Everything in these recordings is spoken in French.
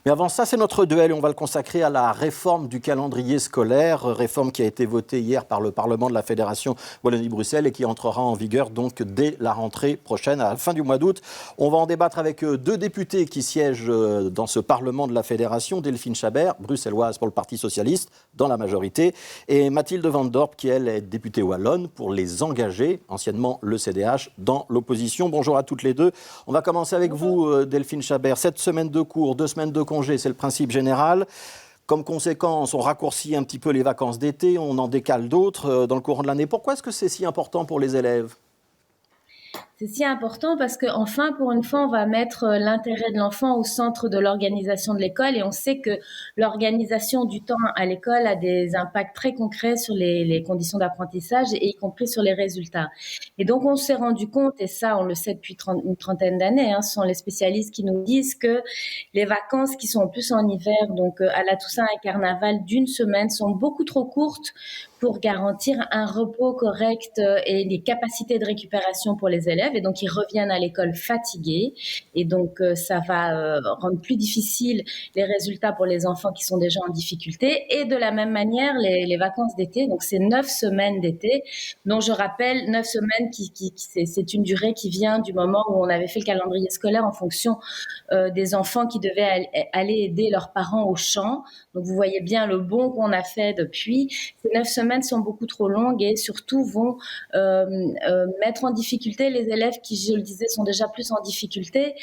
Mais avant ça, c'est notre duel et on va le consacrer à la réforme du calendrier scolaire, réforme qui a été votée hier par le Parlement de la Fédération Wallonie-Bruxelles et qui entrera en vigueur donc dès la rentrée prochaine, à la fin du mois d'août. On va en débattre avec deux députés qui siègent dans ce Parlement de la Fédération, Delphine Chabert, bruxelloise pour le Parti Socialiste, dans la majorité, et Mathilde Van Dorp, qui elle est députée wallonne pour les engagés, anciennement le CDH, dans l'opposition. Bonjour à toutes les deux. On va commencer avec vous, Delphine Chabert. 7 semaines de cours, 2 semaines de congé, c'est le principe général. Comme conséquence, on raccourcit un petit peu les vacances d'été, on en décale d'autres dans le courant de l'année. Pourquoi est-ce que c'est si important pour les élèves ? C'est si important parce qu'enfin, pour une fois, on va mettre l'intérêt de l'enfant au centre de l'organisation de l'école et on sait que l'organisation du temps à l'école a des impacts très concrets sur les conditions d'apprentissage et y compris sur les résultats. Et donc, on s'est rendu compte, et ça, on le sait depuis une trentaine d'années, ce sont les spécialistes qui nous disent que les vacances qui sont en plus en hiver, donc à la Toussaint et Carnaval d'une semaine, sont beaucoup trop courtes pour garantir un repos correct et des capacités de récupération pour les élèves. Et donc, ils reviennent à l'école fatigués. Et donc, ça va rendre plus difficile les résultats pour les enfants qui sont déjà en difficulté. Et de la même manière, les vacances d'été, donc c'est 9 semaines d'été, dont je rappelle, 9 semaines, c'est une durée qui vient du moment où on avait fait le calendrier scolaire en fonction des enfants qui devaient aller aider leurs parents au champ. Donc, vous voyez bien le bond qu'on a fait depuis. Ces 9 semaines sont beaucoup trop longues et surtout vont mettre en difficulté les élèves qui, je le disais, sont déjà plus en difficulté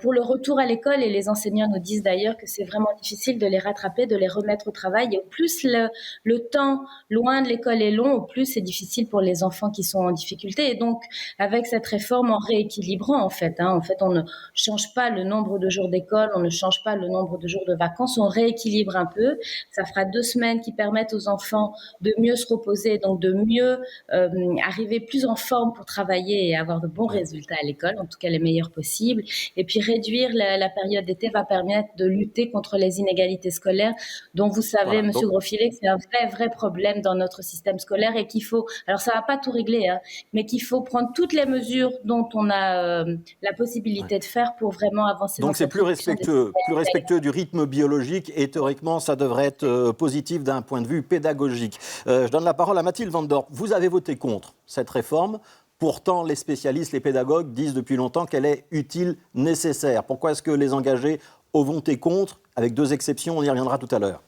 pour le retour à l'école. Et les enseignants nous disent d'ailleurs que c'est vraiment difficile de les rattraper, de les remettre au travail. Et au plus le temps loin de l'école est long, au plus c'est difficile pour les enfants qui sont en difficulté. Et donc, avec cette réforme, en rééquilibrant, en fait, on ne change pas le nombre de jours d'école, on ne change pas le nombre de jours de vacances, on rééquilibre un peu. Ça fera 2 semaines qui permettent aux enfants de mieux se reposer, donc de mieux arriver plus en forme pour travailler et avoir de bons résultats à l'école, en tout cas les meilleurs possibles. Et puis réduire la période d'été va permettre de lutter contre les inégalités scolaires, dont vous savez, Monsieur Grosfilet, que c'est un vrai problème dans notre système scolaire et qu'il faut, alors ça va pas tout régler, mais qu'il faut prendre toutes les mesures dont on a la possibilité de faire pour vraiment avancer. Donc c'est plus respectueux du rythme biologique et théoriquement ça devrait être positif d'un point de vue pédagogique. Je donne la parole à Mathilde Van Dorp. Vous avez voté contre cette réforme. Pourtant, les spécialistes, les pédagogues disent depuis longtemps qu'elle est utile, nécessaire. Pourquoi est-ce que les engagés ont voté contre, avec 2 exceptions, on y reviendra tout à l'heure.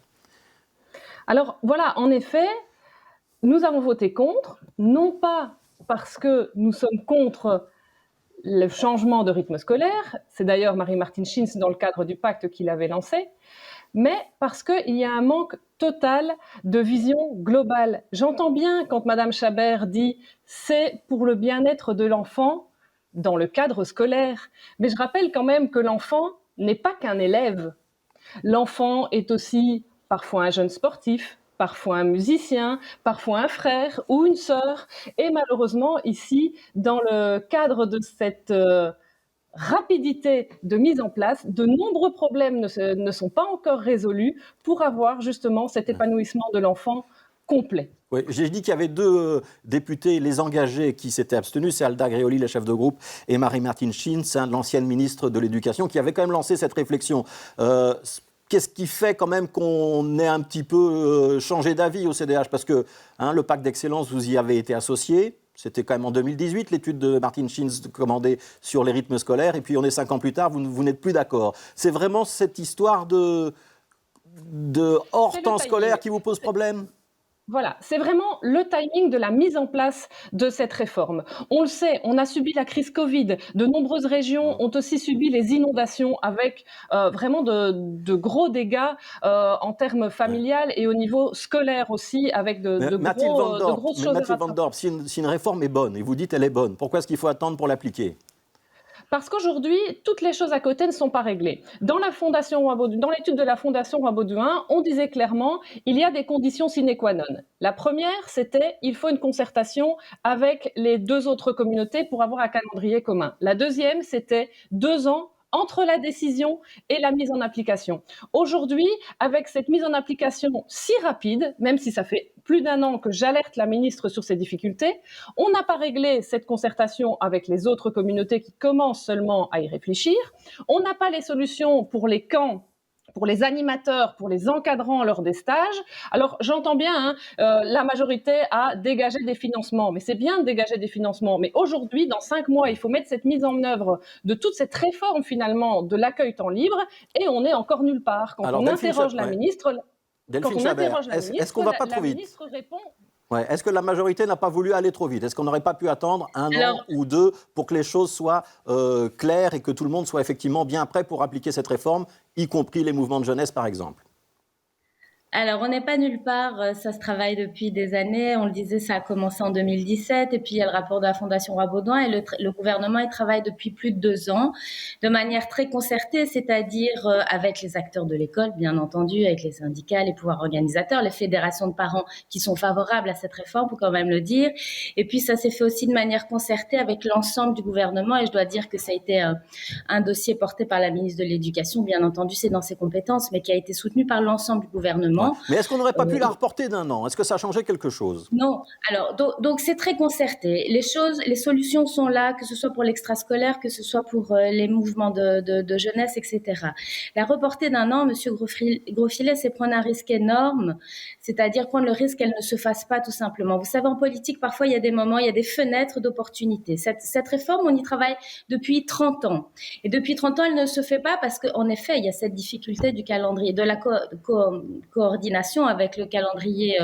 Alors voilà, en effet, nous avons voté contre, non pas parce que nous sommes contre le changement de rythme scolaire, c'est d'ailleurs Marie-Martine Schins dans le cadre du pacte qui l'avait lancé, mais parce qu'il y a un manque total de vision globale. J'entends bien quand Madame Chabert dit « c'est pour le bien-être de l'enfant » dans le cadre scolaire, mais je rappelle quand même que l'enfant n'est pas qu'un élève. L'enfant est aussi parfois un jeune sportif, parfois un musicien, parfois un frère ou une sœur. Et malheureusement, ici, dans le cadre de cette rapidité de mise en place, de nombreux problèmes ne sont pas encore résolus pour avoir justement cet épanouissement de l'enfant complet. Oui, j'ai dit qu'il y avait 2 députés, les engagés, qui s'étaient abstenus. C'est Alda Gréoli, la chef de groupe, et Marie-Martine Schins, l'ancienne ministre de l'Éducation, qui avait quand même lancé cette réflexion. Qu'est-ce qui fait quand même qu'on ait un petit peu changé d'avis au CDH ? Parce que le pacte d'excellence, vous y avez été associé. C'était quand même en 2018, l'étude de Martine Schins commandée sur les rythmes scolaires. Et puis on est 5 ans plus tard, vous n'êtes plus d'accord. C'est vraiment cette histoire de hors temps scolaire qui vous pose problème ? Voilà, c'est vraiment le timing de la mise en place de cette réforme. On le sait, on a subi la crise Covid. De nombreuses régions ont aussi subi les inondations avec vraiment de gros dégâts en termes familial et au niveau scolaire aussi, avec de grosses choses à rattraper. Mathilde Van Dorp, si une réforme est bonne, et vous dites elle est bonne, pourquoi est-ce qu'il faut attendre pour l'appliquer ? Parce qu'aujourd'hui, toutes les choses à côté ne sont pas réglées. Dans l'étude de la Fondation Wabaudouin, on disait clairement il y a des conditions sine qua non. La première, c'était il faut une concertation avec les 2 autres communautés pour avoir un calendrier commun. La deuxième, c'était 2 ans entre la décision et la mise en application. Aujourd'hui, avec cette mise en application si rapide, même si ça fait plus d'1 an que j'alerte la ministre sur ces difficultés, on n'a pas réglé cette concertation avec les autres communautés qui commencent seulement à y réfléchir. On n'a pas les solutions pour les camps pour les animateurs, pour les encadrants lors des stages. Alors, j'entends bien, la majorité a dégagé des financements, mais c'est bien de dégager des financements. Mais aujourd'hui, dans 5 mois, il faut mettre cette mise en œuvre de toute cette réforme, finalement, de l'accueil temps libre, et on est encore nulle part. Quand Alors, on interroge la ministre, Delphine Chabert, est-ce qu'on ne va pas trop vite? La ministre répond... Ouais. Est-ce que la majorité n'a pas voulu aller trop vite? Est-ce qu'on n'aurait pas pu attendre un an ou 2 pour que les choses soient claires et que tout le monde soit effectivement bien prêt pour appliquer cette réforme, y compris les mouvements de jeunesse, par exemple? Alors, on n'est pas nulle part, ça se travaille depuis des années. On le disait, ça a commencé en 2017, et puis il y a le rapport de la Fondation Roi-Baudouin, et le gouvernement y travaille depuis plus de 2 ans, de manière très concertée, c'est-à-dire avec les acteurs de l'école, bien entendu, avec les syndicats, les pouvoirs organisateurs, les fédérations de parents qui sont favorables à cette réforme, faut quand même le dire. Et puis, ça s'est fait aussi de manière concertée avec l'ensemble du gouvernement, et je dois dire que ça a été un dossier porté par la ministre de l'Éducation, bien entendu, c'est dans ses compétences, mais qui a été soutenu par l'ensemble du gouvernement. Ouais. Mais est-ce qu'on n'aurait pas pu la reporter d'un an? Est-ce que ça a changé quelque chose? Non. Alors, donc c'est très concerté. Les solutions sont là, que ce soit pour l'extrascolaire, que ce soit pour les mouvements de jeunesse, etc. La reporter d'un an, Monsieur Grosfilet, c'est prendre un risque énorme, c'est-à-dire prendre le risque qu'elle ne se fasse pas, tout simplement. Vous savez, en politique, parfois, il y a des moments, il y a des fenêtres d'opportunité. Cette réforme, on y travaille depuis 30 ans. Et depuis 30 ans, elle ne se fait pas parce qu'en effet, il y a cette difficulté du calendrier, de la coordination avec le calendrier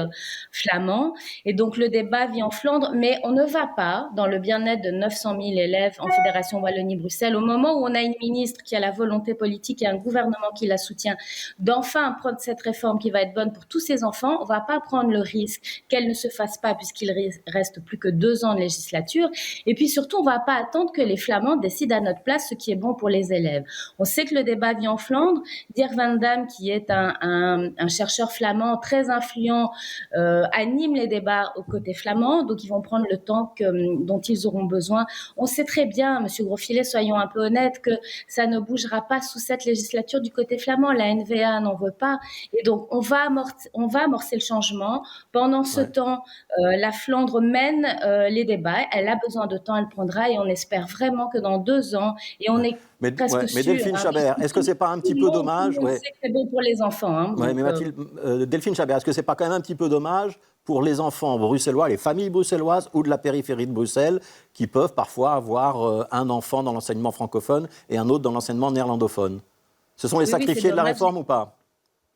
flamand. Et donc, le débat vit en Flandre, mais on ne va pas dans le bien-être de 900 000 élèves en Fédération Wallonie-Bruxelles au moment où on a une ministre qui a la volonté politique et un gouvernement qui la soutient d'enfin prendre cette réforme qui va être bonne pour tous ces enfants. On ne va pas prendre le risque qu'elle ne se fasse pas puisqu'il reste plus que 2 ans de législature. Et puis surtout, on ne va pas attendre que les Flamands décident à notre place ce qui est bon pour les élèves. On sait que le débat vit en Flandre. Dirk Van Damme, qui est un chercheur flamand très influent, anime les débats au côté flamand. Donc, ils vont prendre le temps dont ils auront besoin. On sait très bien, Monsieur Grosfilet, soyons un peu honnêtes, que ça ne bougera pas sous cette législature du côté flamand. La NVA n'en veut pas. Et donc, on va amorcer le changement. Pendant ce temps, la Flandre mène les débats. Elle a besoin de temps, elle prendra. Et on espère vraiment que dans 2 ans, et on est mais Delphine Chabert, est-ce que c'est pas un petit peu dommage? On sait que c'est bon pour les enfants. Hein, mais Mathilde, Delphine Chabert, est-ce que c'est pas quand même un petit peu dommage pour les enfants bruxellois, les familles bruxelloises ou de la périphérie de Bruxelles, qui peuvent parfois avoir un enfant dans l'enseignement francophone et un autre dans l'enseignement néerlandophone? Ce sont les sacrifiés de la réforme ou pas?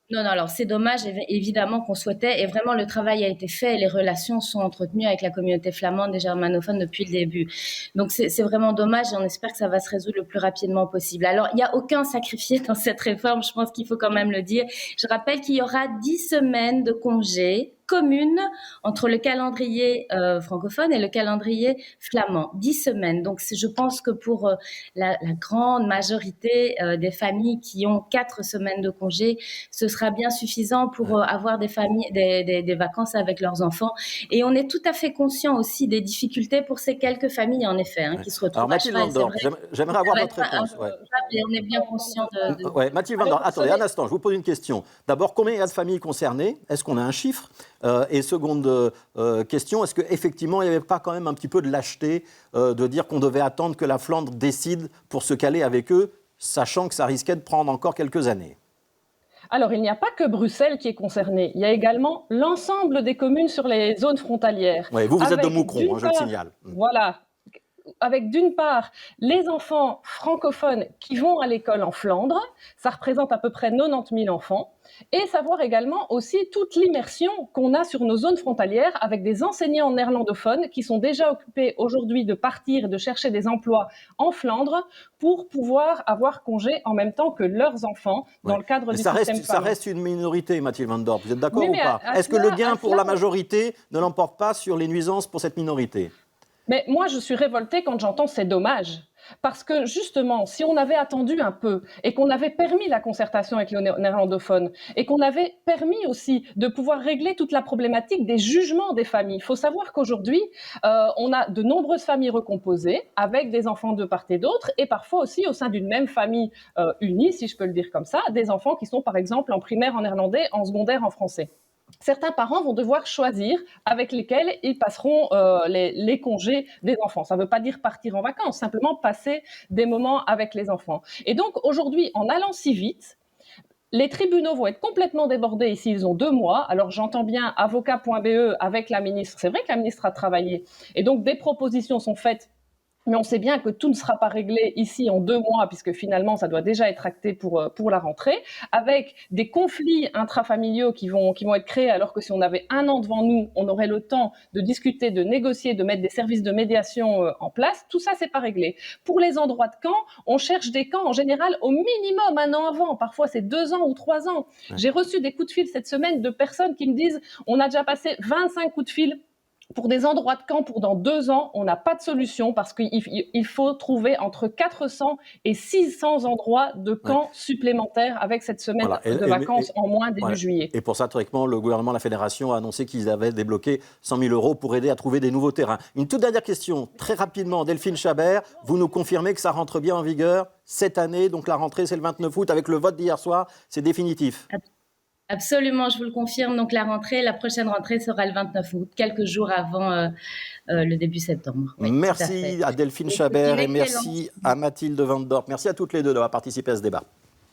Non, alors c'est dommage, évidemment, qu'on souhaitait, et vraiment le travail a été fait, et les relations sont entretenues avec la communauté flamande et germanophone depuis le début. Donc c'est vraiment dommage, et on espère que ça va se résoudre le plus rapidement possible. Alors, il n'y a aucun sacrifié dans cette réforme, je pense qu'il faut quand même le dire. Je rappelle qu'il y aura 10 semaines de congés commune entre le calendrier francophone et le calendrier flamand. 10 semaines. Donc, je pense que pour la grande majorité des familles qui ont 4 semaines de congé, ce sera bien suffisant pour avoir des vacances avec leurs enfants. Et on est tout à fait conscient aussi des difficultés pour ces quelques familles, en effet, qui se retrouvent. Alors, Mathilde Van Dorp, j'aimerais avoir votre réponse. Et on est bien conscient de... Mathilde Van Dorp, attendez un instant, je vous pose une question. D'abord, combien il y a de familles concernées? Est-ce qu'on a un chiffre? Et seconde question, est-ce qu'effectivement, il n'y avait pas quand même un petit peu de lâcheté de dire qu'on devait attendre que la Flandre décide pour se caler avec eux, sachant que ça risquait de prendre encore quelques années? Alors, il n'y a pas que Bruxelles qui est concernée. Il y a également l'ensemble des communes sur les zones frontalières. Oui, vous êtes de Moucron, je le signale. Voilà. Avec d'une part les enfants francophones qui vont à l'école en Flandre, ça représente à peu près 90 000 enfants, et savoir également aussi toute l'immersion qu'on a sur nos zones frontalières avec des enseignants néerlandophones qui sont déjà occupés aujourd'hui de partir et de chercher des emplois en Flandre pour pouvoir avoir congé en même temps que leurs enfants dans le cadre du système flamand. Ça reste une minorité, Mathilde Van Dorp, vous êtes d'accord ou pas? Est-ce que le gain pour la majorité ne l'emporte pas sur les nuisances pour cette minorité? Mais moi, je suis révoltée quand j'entends c'est dommage. Parce que justement, si on avait attendu un peu et qu'on avait permis la concertation avec les néerlandophones et qu'on avait permis aussi de pouvoir régler toute la problématique des jugements des familles. Il faut savoir qu'aujourd'hui, on a de nombreuses familles recomposées avec des enfants de part et d'autre et parfois aussi au sein d'une même famille unie, si je peux le dire comme ça, des enfants qui sont par exemple en primaire en néerlandais, en secondaire en français. Certains parents vont devoir choisir avec lesquels ils passeront les congés des enfants. Ça ne veut pas dire partir en vacances, simplement passer des moments avec les enfants. Et donc aujourd'hui, en allant si vite, Les tribunaux vont être complètement débordés ici, ils ont 2 mois. Alors j'entends bien avocat.be avec la ministre, c'est vrai que la ministre a travaillé, et donc des propositions sont faites, mais on sait bien que tout ne sera pas réglé ici en 2 mois, puisque finalement ça doit déjà être acté pour la rentrée, avec des conflits intrafamiliaux qui vont être créés, alors que si on avait 1 an devant nous, on aurait le temps de discuter, de négocier, de mettre des services de médiation en place. Tout ça, c'est pas réglé. Pour les endroits de camp, on cherche des camps en général au minimum 1 an avant, parfois c'est 2 ans ou 3 ans. Ouais. J'ai reçu des coups de fil cette semaine de personnes qui me disent on a déjà passé 25 coups de fil pour des endroits de camp pour dans 2 ans, on n'a pas de solution parce qu'il faut trouver entre 400 et 600 endroits de camps supplémentaires avec cette semaine de vacances en moins début juillet. Et pour ça, théoriquement, le gouvernement, la fédération a annoncé qu'ils avaient débloqué 100 000 € pour aider à trouver des nouveaux terrains. Une toute dernière question, très rapidement, Delphine Chabert, vous nous confirmez que ça rentre bien en vigueur cette année, donc la rentrée c'est le 29 août, avec le vote d'hier soir, c'est définitif? Absolument, je vous le confirme. Donc la prochaine rentrée sera le 29 août, quelques jours avant le début septembre. Oui, merci à Delphine Chabert et merci à Mathilde Van Dorp. Merci à toutes les deux d'avoir participé à ce débat.